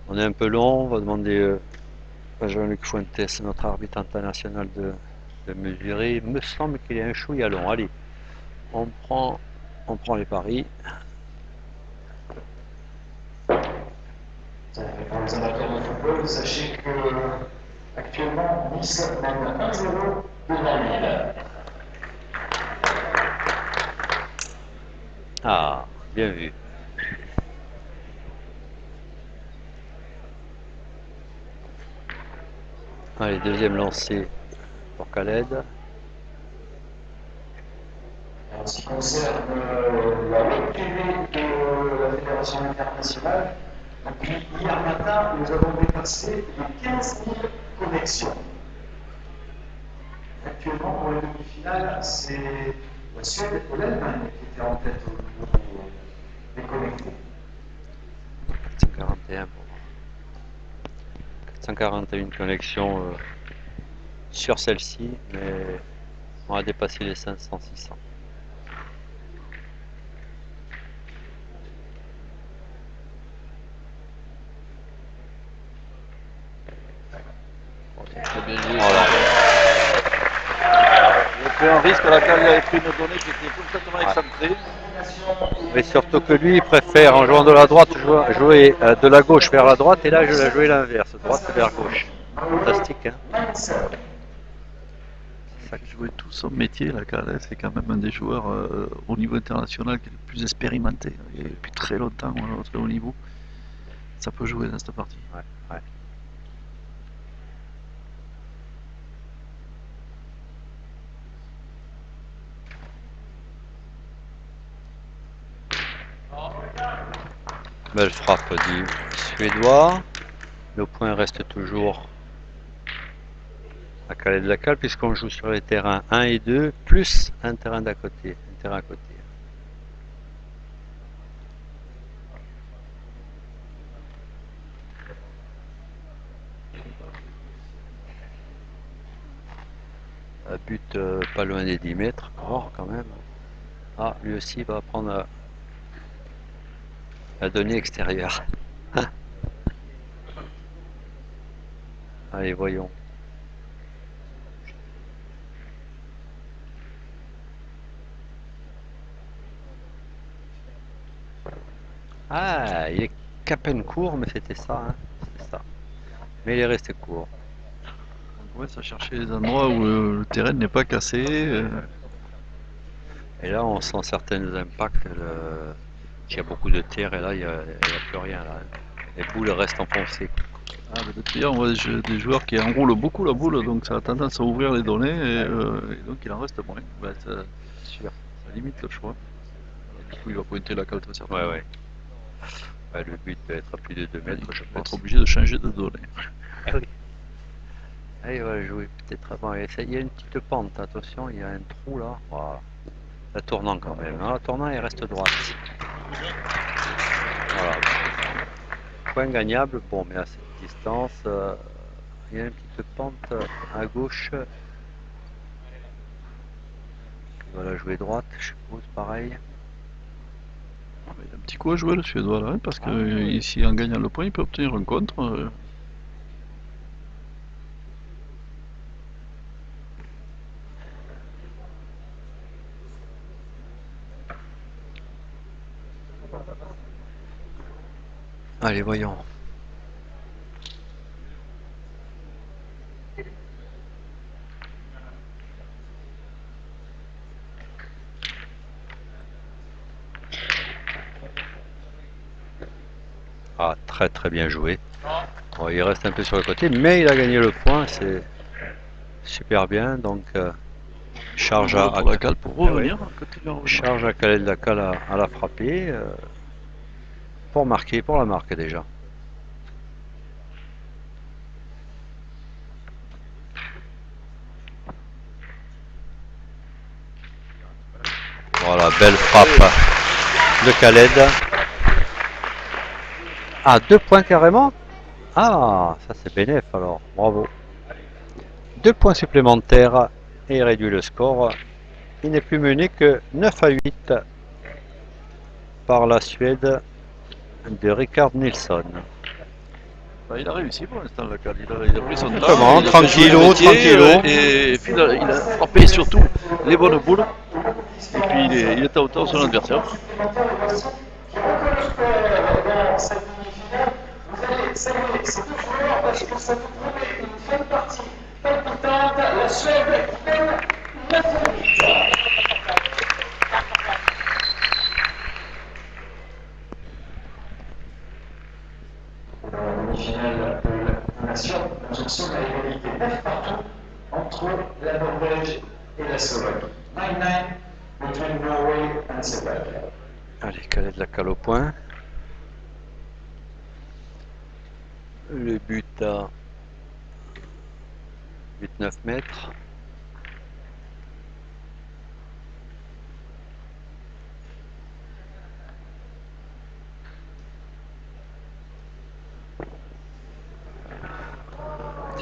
On est un peu long, on va demander à Jean-Luc Fuentes, notre arbitre international, de mesurer. Il me semble qu'il est un chouïa long. Allez, on prend, on prend les paris. Pour les amateurs de football, sachez que actuellement Nice mène 1-0 devant Lille. Ah, bien vu. Allez, deuxième lancé pour Khaled. En ce qui concerne la web privée de la Fédération internationale, depuis hier matin, nous avons dépassé les 15 000 connexions. Actuellement, pour les demi-finales, c'est la Suède et l'Allemagne qui étaient en tête au niveau des connectés. 441 pour 441 connexions sur celle-ci, mais on a dépassé les 500-600. Très bien joué. Voilà. Il a pris un risque, la Cale avait pris une donnée qui était complètement excentrée. Mais surtout que lui, il préfère, en jouant de la droite, jouer de la gauche vers la droite, et là, je l'ai joué l'inverse, droite vers gauche. Fantastique, hein? Il jouait tout son métier, la Cale. C'est quand même un des joueurs au niveau international qui est le plus expérimenté. Et depuis très longtemps, au très haut niveau. Ça peut jouer dans cette partie. Ouais, ouais. Belle frappe du Suédois. Le point reste toujours à Calais de la Cale, puisqu'on joue sur les terrains 1 et 2, plus un terrain d'à côté. Un terrain à côté. But pas loin des 10 mètres, quand même. Ah, lui aussi va prendre la donnée extérieure. Allez, voyons. Ah, il est qu'à peine court, mais c'était ça, hein. C'était ça. Mais il est resté court. Donc ouais, ça cherchait les endroits où le terrain n'est pas cassé. Et là, on sent certains impacts. Il y a beaucoup de terre, et là, il n'y a plus rien. Là. Les boules restent enfoncées. Ah, mais depuis hier, on voit des joueurs qui enroulent beaucoup la boule, donc ça a tendance à ouvrir les données, et donc il en reste moins. Ben, Sûr. ça limite le choix. Du coup, il va pointer la cale très Ouais, certainement. ouais. Ouais, le but peut être à plus de 2 Ouais, mètres, je il va être pense. obligé de changer de données. Ah oui. Ah, il va jouer peut-être avant. Il y a une petite pente, attention, il y a un trou là. Voilà. La tournant quand même. La tournant, il reste droite. Voilà. Point gagnable. Bon, mais à cette distance, il y a une petite pente à gauche. Il va la jouer droite, je suppose, pareil. Ah, mais il a un petit coup à jouer le Suédois là, hein, parce que oui. ici en gagnant le point, il peut obtenir un contre. Allez, voyons. Ah, très très bien joué. Bon, il reste un peu sur le côté, mais il a gagné le point, c'est super bien. Donc, charge Boule à, pour la cale pour ah ouais. revenir, continuer à revenir. Charge à Khaled Lakal à la frapper pour marquer, pour la marque déjà. Voilà, belle frappe de Khaled. Ah, 2 points carrément. Ah, ça c'est bénéf alors, bravo. 2 points supplémentaires et il réduit le score. Il n'est plus mené que 9-8 par la Suède de Rickard Nilsson. Bah, il a réussi pour l'instant, la cale. Il a pris son temps, Comment, il a fait jouer le tranquillou, métier, tranquillou. et puis il a frappé surtout les bonnes boules. Et puis il est à hauteur de son adversaire. Supplémentaire, et voici qui recule dans cette demi-finale. Vous allez saluer ces deux joueurs parce que ça vous promet une fin de partie palpitante. La Suède qui mène 9-8. Dans la demi-finale de la Coupe des Nations, nous en sommes à égalité 9 partout entre la Norvège et la Slovaquie. 9-9 between Norway and Slovakia. Allez, Khaled de la cale au point. Le but à 8-9 mètres.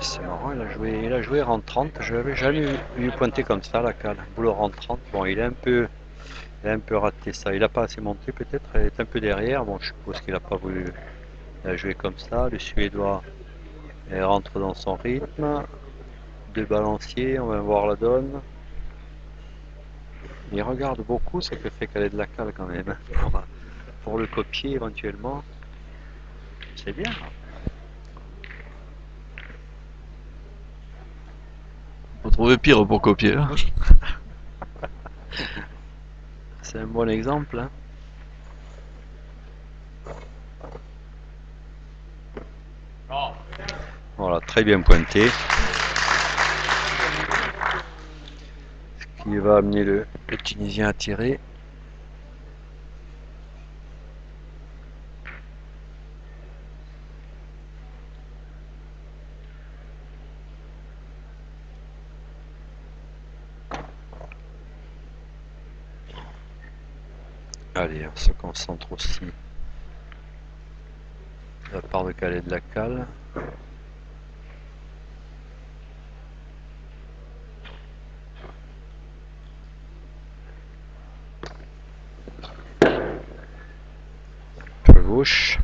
C'est marrant, il a joué rang 30. Je l'avais jamais vu pointer comme ça la cale. Boule rang 30. Bon, il a un peu raté ça. Il n'a pas assez monté peut-être. Il est un peu derrière. Bon, je suppose qu'il n'a pas voulu la jouer comme ça. Le Suédois rentre dans son rythme. Deux balanciers, on va voir la donne. Il regarde beaucoup ce que fait Khaled de la cale quand même. Pour le copier éventuellement. C'est bien. Faut trouver pire pour copier. Hein. C'est un bon exemple. Hein. Voilà, très bien pointé. Ce qui va amener le Tunisien à tirer. Allez, on se concentre aussi de la part de Khaled de la cale. Peu gauche.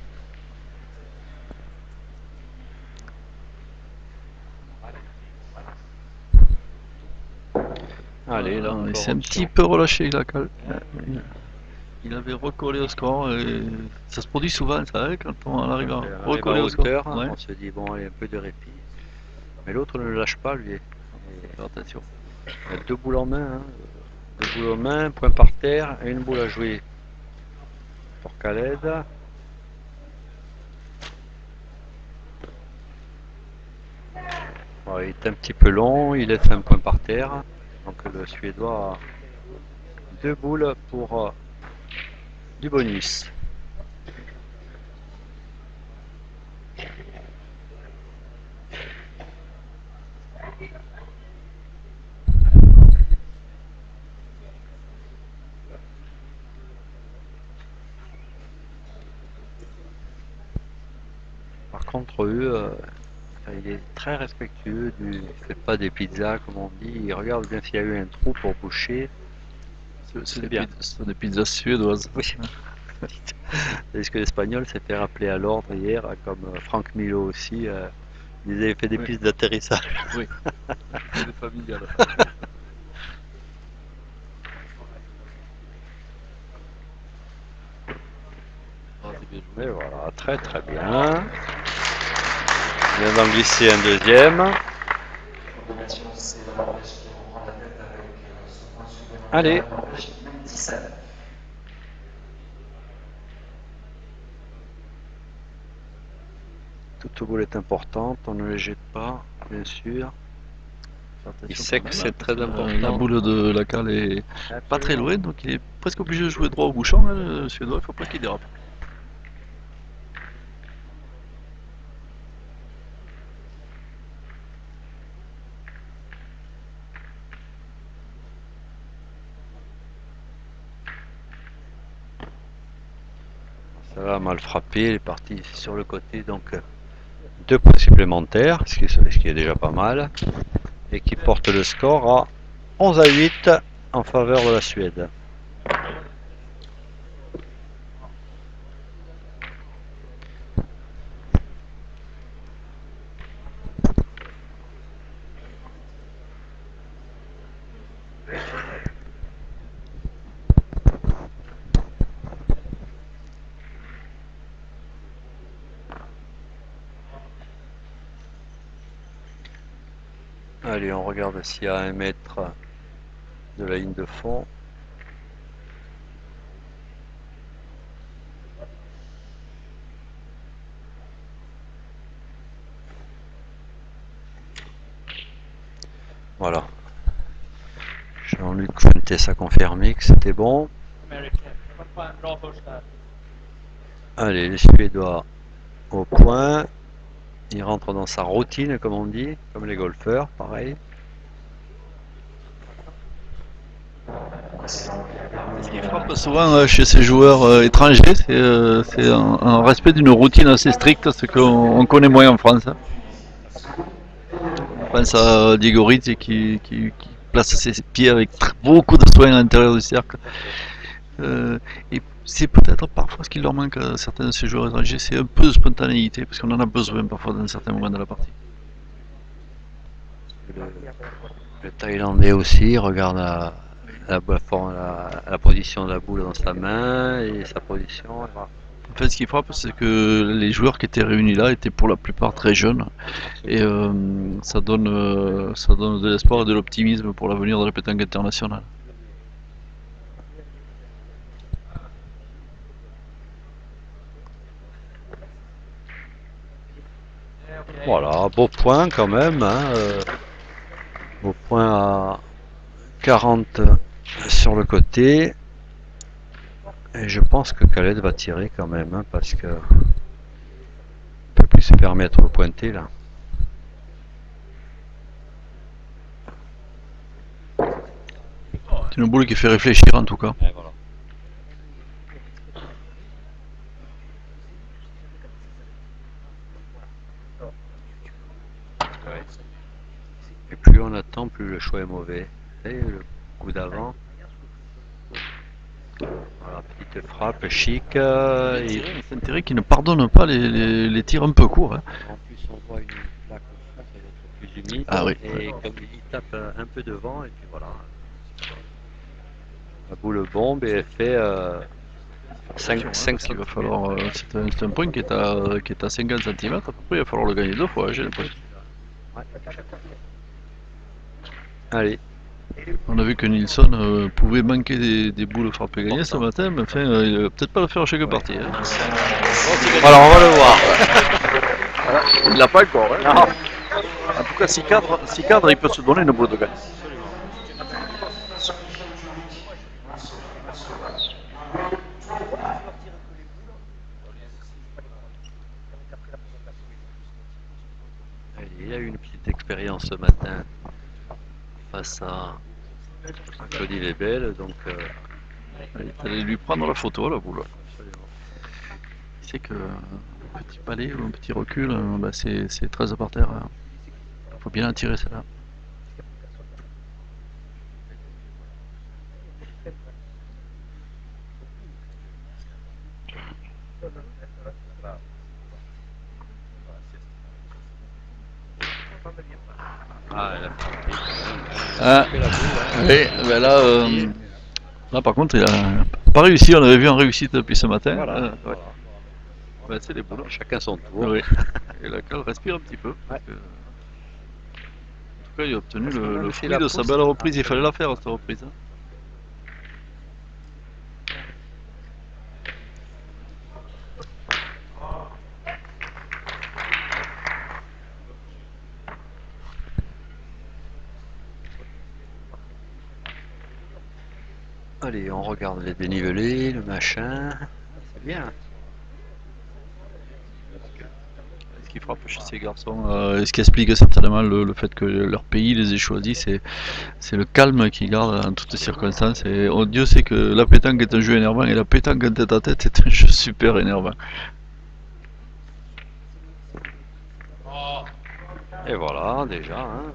Allez, là Il encore s'est un option. petit peu relâché la cale. Il avait recollé au score et ça se produit souvent ça, hein, quand on arrive à On arrive à recoller au score. hauteur, Ouais. on se dit bon allez un peu de répit. Mais l'autre ne le lâche pas lui. Faire attention. Il a deux boules en main. Hein. Deux boules en main, point par terre et une boule à jouer pour Khaled. Voilà, il est un petit peu long, il laisse un point par terre. Donc le Suédois a deux boules pour du bonus. Par contre, eux, il est très respectueux il fait pas des pizzas comme on dit. Il regarde bien s'il y a eu un trou pour boucher. C'est bien. ce sont des pizzas suédoises. Oui. Est-ce que l'Espagnol s'est fait rappeler à l'ordre hier, comme Franck Milo aussi. Ils avaient fait des Oui. pistes d'atterrissage. Oui. C'est familial. Ah, c'est bien joué. Et voilà, très très bien. Il vient d'en glisser un deuxième. Combination, c'est la Norvège qui reprend la tête avec ce point supplémentaire. Allez. La Norvège qui mène 17. Toute boule est importante, on ne les jette pas, bien sûr. Il Attention sait quand que même, c'est hein, très parce que important. la boule de la cale est pas très Absolument. loin, donc il est presque obligé de jouer droit au bouchon, hein, le Suédois, il faut pas qu'il dérape. Ça va mal frappé, il est parti sur le côté, donc deux points supplémentaires, ce qui est déjà pas mal, et qui porte le score à 11-8 en faveur de la Suède. Allez, on regarde s'il y a 1 mètre de la ligne de fond. Voilà. Jean-Luc Fuentes a confirmé que c'était bon. Allez, les Suédois au point. Il rentre dans sa routine, comme on dit, comme les golfeurs, pareil. Ce qui frappe souvent chez ces joueurs étrangers, c'est un respect d'une routine assez stricte, ce qu'on connaît moins en France, hein. On pense à Diego Rizzi qui place ses pieds avec beaucoup de soin à l'intérieur du cercle. Et c'est peut-être parfois ce qui leur manque à certains de ces joueurs étrangers, c'est un peu de spontanéité, parce qu'on en a besoin parfois dans certains moments de la partie. Le Thaïlandais aussi regarde la position de la boule dans sa main et sa position. Et voilà. En fait, ce qui frappe, c'est que les joueurs qui étaient réunis là étaient pour la plupart très jeunes, et ça donne de l'espoir et de l'optimisme pour l'avenir de la pétanque internationale. Voilà, beau point quand même, hein, beau point à 40 sur le côté. Et je pense que Khaled va tirer quand même, hein, parce que ne peut plus se permettre de pointer là. C'est une boule qui fait réfléchir en tout cas. Et voilà. Et plus on attend, plus le choix est mauvais. Et le coup d'avant. Voilà, petite frappe chic. Saint-Thierry qui ne pardonne pas les tirs un peu courts, hein. En plus, on voit une plaque au fond, ça doit être plus humide. Ah oui. Et comme il tape un peu devant, et puis voilà. La boule bombe et elle fait 5 Il va falloir, c'est un point qui est à 50 cm à peu près, il va falloir le gagner deux fois, j'ai l'impression. Ouais. Allez. On a vu que Nilsson pouvait manquer des boules frappées gagnées ce matin, mais enfin, il va peut-être pas le faire à chaque partie, hein. Alors on va le voir. Il l'a pas encore, hein. Non. En tout cas, si cadre, il peut se donner une boule de gagne. Il a eu une petite expérience ce matin face à Claudie Lebel, donc Il fallait lui prendre la photo, la boule. absolument. Il sait que un petit palais ou un petit recul, bah, c'est 13 par terre, hein. Faut bien la tirer celle-là. Ah, elle a frappé quand même. Ah, Elle a fait la boule, hein. oui, ben là par contre il a pas réussi, on avait vu en réussite depuis ce matin. Voilà. Ouais. Voilà. Ouais, c'est les boules. Chacun son tour. Oui. Et la cale respire un petit peu. Parce que, en tout cas, il a obtenu Parce que le même si fruit la de sa pousse- belle reprise. Il fallait la faire cette reprise, hein. Allez, on regarde les dénivelés, le machin. C'est bien. Ce qui frappe chez ces garçons, et ce qui explique certainement le fait que leur pays les ait choisis, c'est le calme qu'ils gardent en toutes circonstances. Et Dieu sait que la pétanque est un jeu énervant et la pétanque en tête à tête est un jeu super énervant. Et voilà, déjà. Hein.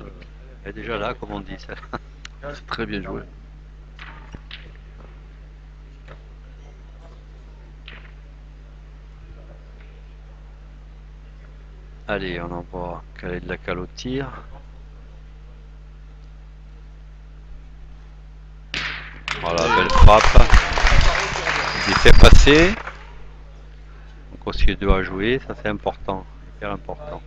Elle est déjà là, comme on dit. C'est très bien joué. Allez, on envoie Khaled de la cale au tir. Voilà, belle frappe. Il fait passer. Donc aussi 2 à jouer, ça c'est important, hyper important.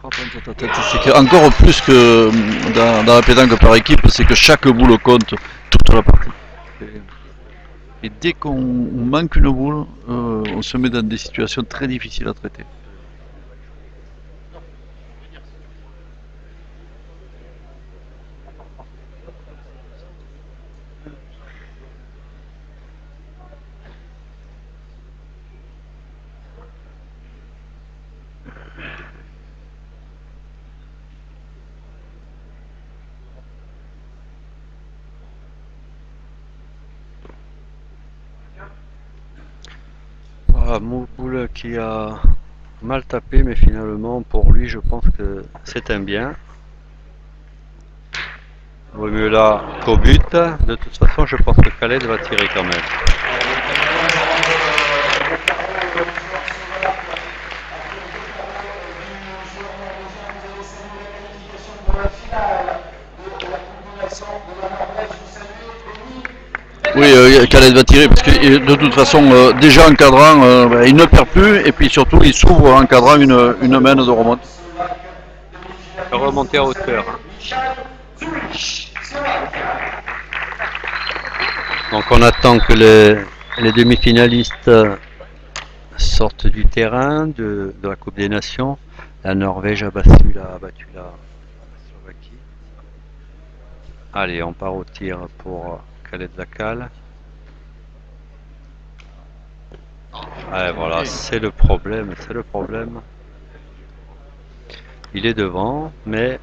frappe en tête à tête, c'est que encore plus que dans la pétanque par équipe, c'est que chaque boule compte toute la partie. Et dès qu'on manque une boule, on se met dans des situations très difficiles à traiter. Voilà, Mouboule qui a mal tapé, mais finalement, pour lui, je pense que c'est un bien. Vaut mieux là qu'au but. De toute façon, je pense que Khaled va tirer quand même. Oui, Khaled va tirer parce que de toute façon, déjà encadrant, il ne perd plus et puis surtout il s'ouvre en encadrant une main de remonte. Il va remonter à hauteur. Donc on attend que les demi-finalistes sortent du terrain de la Coupe des Nations. La Norvège a battu la Slovaquie. Allez, on part au tir pour Khaled Lacal. Ouais, voilà, c'est le problème, c'est le problème. Il est devant, mais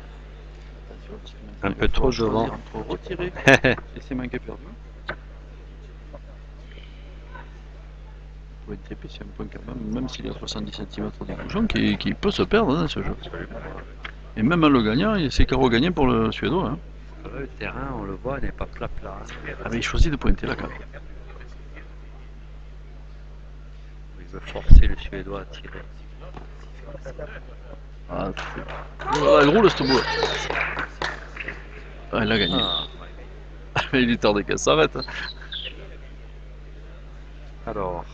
un peu trop devant. Entre retirer et ses mains qui est perdu. Point TP, c'est un point quand même s'il est à 70 cm du bouchon, qui peut se perdre dans ce jeu. Et même en le gagnant, c'est carreau gagné pour le Suédois. Hein. Le terrain, on le voit, n'est pas plat. Ah, mais il choisit de pointer la carte. Il veut forcer le Suédois à tirer. Ah, elle roule cette boule. Ah, il a gagné. Ah. Il est tardé qu'elle s'arrête. Alors,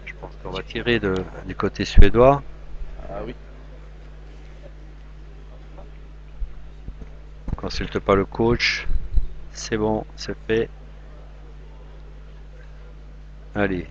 je pense qu'on va tirer du côté suédois. Ah oui. On consulte pas le coach. C'est bon, c'est fait. Allez.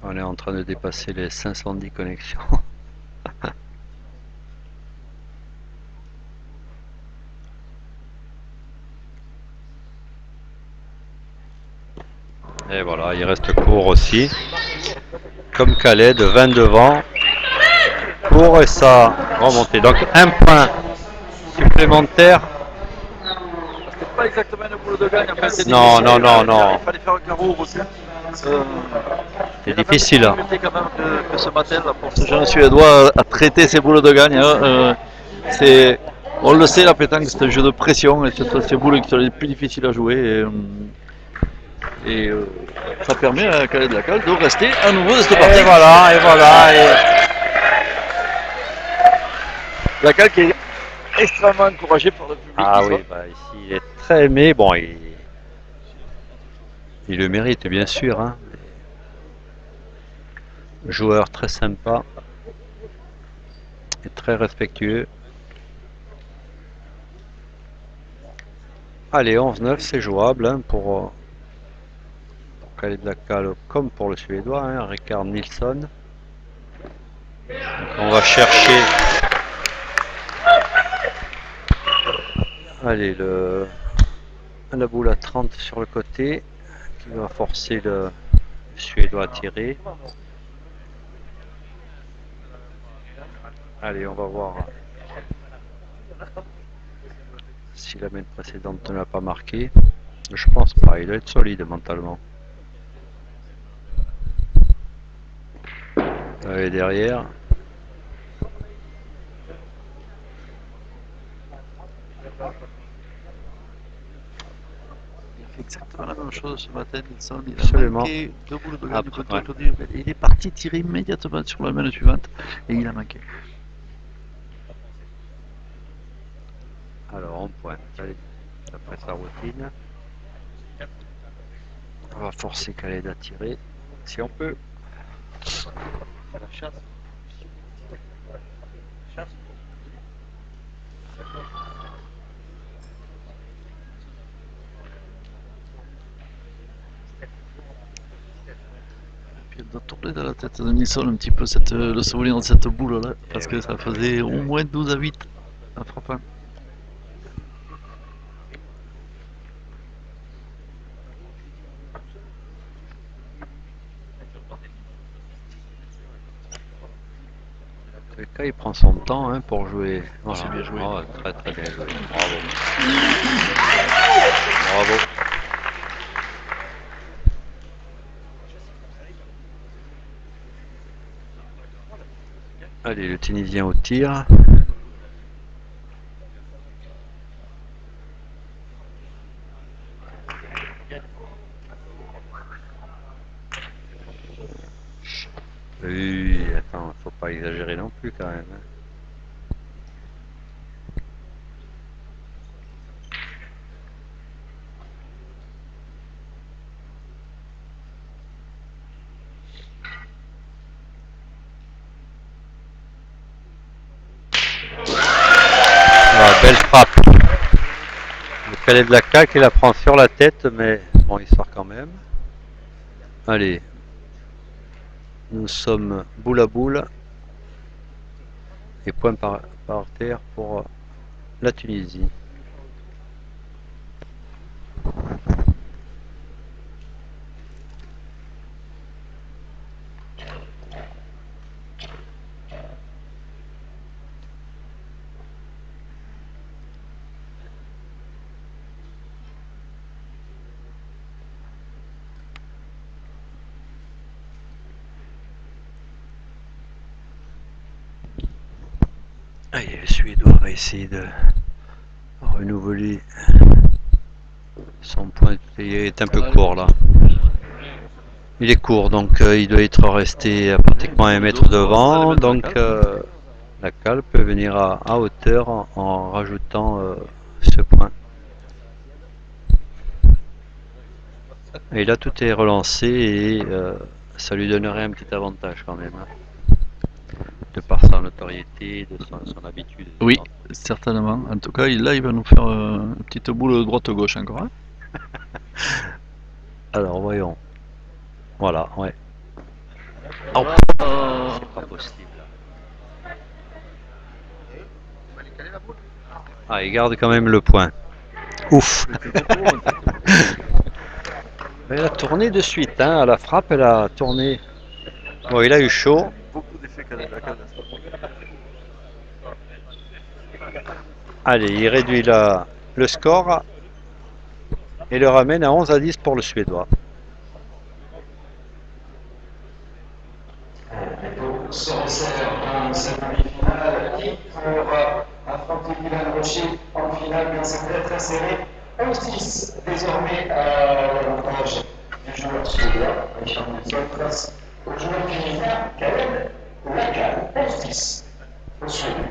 On est en train de dépasser les 510 connexions. Et voilà, il reste court aussi. Comme Khaled, 20 devant. Court et ça remonté. Donc un point supplémentaire. C'était pas exactement une boule de gagne. Enfin, Non. Il fallait faire un carreau au recul. C'est difficile. Quand même que ce matin là, pour ce jeune Suédois à traiter ses boules de gagne. Hein, on le sait, la pétanque c'est un jeu de pression et ces boules qui sont les plus difficiles à jouer. Et ça permet à Khaled Lacal de rester à nouveau dans cette partie. Et voilà. Lacal qui est extrêmement encouragé par le public. Ah oui, bah ici il est très aimé. Bon, il le mérite bien sûr. Hein. Joueur très sympa et très respectueux. Allez, 11-9, c'est jouable hein, pour Khaled Lacal comme pour le Suédois, hein, Ricard Nilsson. Donc on va chercher. Allez, la boule à 30 sur le côté qui va forcer le Suédois à tirer. Allez, on va voir si la main précédente ne l'a pas marqué. Je pense pas, il doit être solide mentalement. Allez, derrière. exactement la même chose ce matin. Nilsson, il a Absolument. manqué deux boules de gagne du Après, côté ouais. aujourd'hui. Il est parti tirer immédiatement sur la main suivante et il a manqué. Alors on pointe. Allez, après sa routine. On va forcer Khaled à tirer si on peut. La chasse. Puis elle doit tourner dans la tête de Nilsson un petit peu le souvenir de cette boule là, parce que ça faisait au moins 12 à 8 en frappant. En tous les cas, il prend son temps hein, pour jouer. Voilà. C'est bien joué. Oh, très très bien joué. Bravo. Bravo. Allez, le Tunisien au tir. Oui, attends, faut pas exagérer non plus quand même. Hein. Ah, belle frappe. Le Khaled Lacal qui la prend sur la tête, mais bon, il sort quand même. Allez, nous sommes boule à boule et point par terre pour la Tunisie. Allez, le Suédois va essayer de renouveler son point. Il est un peu court là. Il est court, donc il doit être resté à pratiquement 1 mètre devant. Donc la cale peut venir à hauteur en rajoutant ce point. Et là, tout est relancé et ça lui donnerait un petit avantage quand même. Hein, de par sa notoriété, de son habitude. Oui, certainement. En tout cas, là, il va nous faire une petite boule droite-gauche encore. Hein. Alors, voyons. Voilà, ouais. Oh. C'est pas possible. Ah, il garde quand même le point. Ouf. Mais elle a tourné de suite, hein. À la frappe, elle a tourné. Bon, il a eu chaud. Beaucoup d'effets Khaled Lacal. Allez, il réduit le score et le ramène à 11-10 pour le Suédois. Se resserre dans cette demi-finale qui pour affronter Milan Rocher en finale, mais c'est très très serré. 11-10 désormais à l'avantage du joueur suédois, Richard Nilsson, face au joueur tunisien Khaled Lacal. 11-10 au Suédois.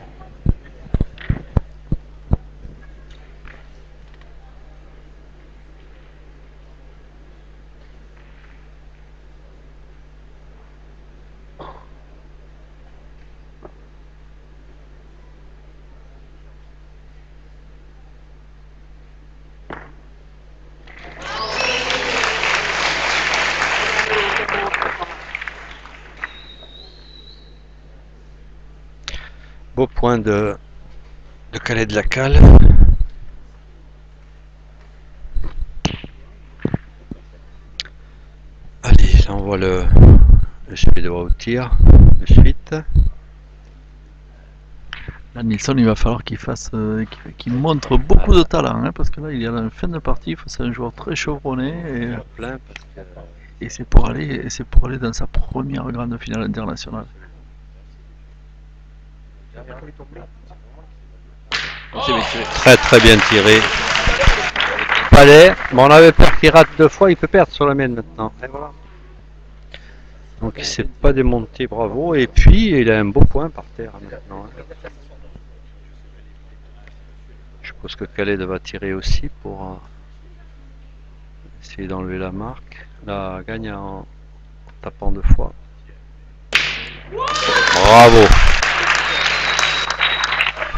Beau point de Khaled Lacal. Allez, là on voit le Suédois au tir de suite. Là, Nilsson, il va falloir qu'il montre beaucoup de talent, hein, parce que là, il est à la fin de partie face à un joueur très chevronné, Plein parce que et c'est pour aller dans sa première grande finale internationale. très très bien tiré. palais. Bon, on avait peur qu'il rate 2 fois, il peut perdre sur la mienne maintenant. Et voilà. Donc il s'est pas démonté, bravo. Et puis il a un beau point par terre maintenant. Je suppose que Khaled va tirer aussi pour essayer d'enlever la marque. Là, gagne en tapant 2 fois. Bravo.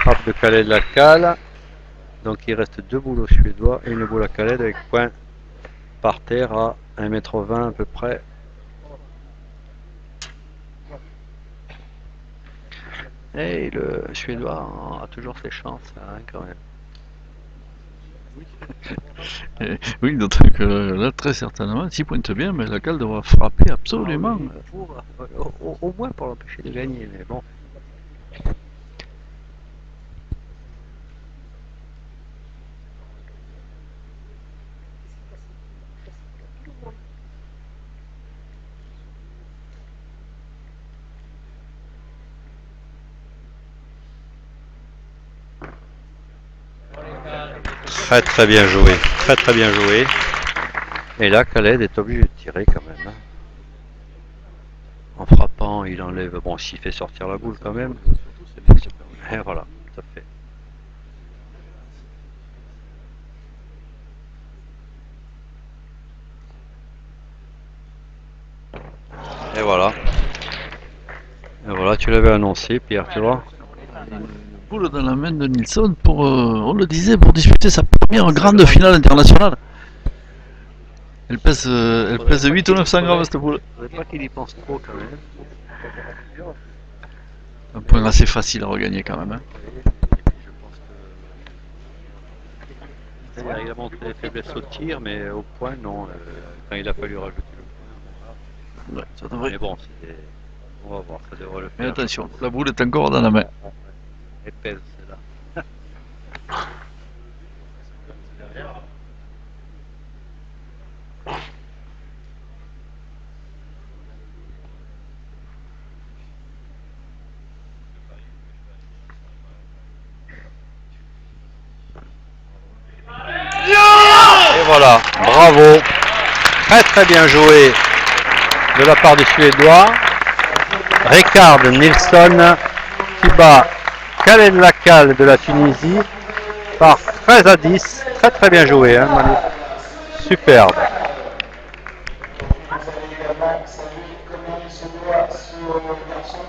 Frappe de Khaled Lacal. Donc il reste 2 boules aux Suédois et une boule à Khaled avec point par terre à 1,20 m à peu près. Et le Suédois a toujours ses chances, hein, quand même. Oui, d'autant que là, très certainement, s'il pointe bien, mais Lacal devra frapper absolument. Au moins pour l'empêcher de gagner, mais bon. Très très bien joué, très très bien joué. Et là, Khaled est obligé de tirer quand même. Hein. En frappant, il enlève. Bon, s'il fait sortir la boule quand même. Et voilà, tout à fait. Et voilà. Et voilà, tu l'avais annoncé, Pierre, tu vois. Une boule dans la main de Nilsson pour, on le disait, pour disputer sa première grande finale internationale. Elle pèse 8 ou 900 grammes cette boule. Je ne pas qu'il y pense trop quand même. Un point assez facile à regagner quand même. Hein. Je pense que. C'est-à-dire, il a montré des faiblesses au tir, mais au point, non. Quand il a fallu rajouter le point. Ouais, ça devrait. Mais bon, c'était. On va voir, ça devrait le faire. Mais attention, la boule est encore dans la main. Elle pèse, celle-là. Et voilà, bravo. Très très bien joué de la part du Suédois. Rikard Nilsson qui bat Khaled Lacal de la Tunisie par 13 à 10. Très très bien joué, hein, Manu. Superbe. Vous allez également saluer comment il se doit ce garçon.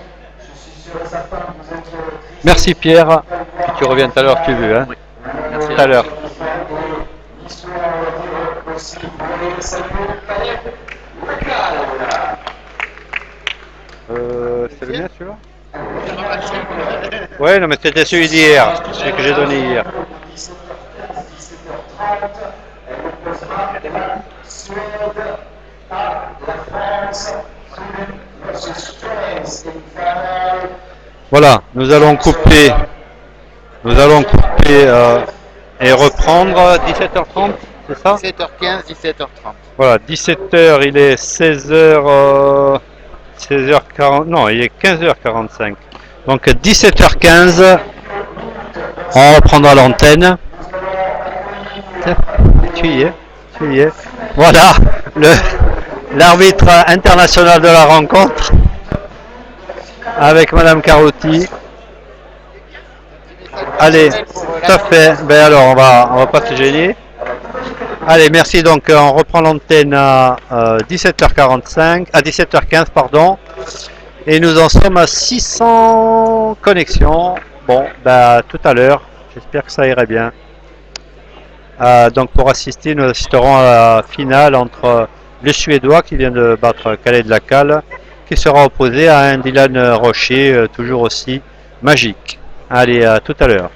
Je suis sûr et certain que vous êtes triste. Merci Pierre. Puis tu reviens tout à l'heure, tu veux, hein. Oui. Merci. Tout à l'heure. L'histoire dirait aussi, vous allez saluer Khaled Lacal. C'est le mien celui-là? Ouais, non mais c'était celui d'hier, celui que j'ai donné hier. 17h30, elle opposera la Suède à la France. Voilà, nous allons couper et reprendre 17h30, c'est ça? 17h15, 17h30. Voilà, 17h, il est 16h, 16h40, non, il est 15h45. Donc 17h15, on reprendra l'antenne. Tu y es, tu y es. Voilà, l'arbitre international de la rencontre avec Madame Carotti. Allez, tout à fait. Ben alors, on va pas se gêner. Allez, merci. Donc, on reprend l'antenne à 17h45, à 17h15, pardon. Et nous en sommes à 600 connexions. Bon, ben, tout à l'heure. J'espère que ça irait bien. Donc, pour assister, nous assisterons à la finale entre le Suédois qui vient de battre Khaled Lacal, qui sera opposé à un Dylan Rocher, toujours aussi magique. Allez, à tout à l'heure.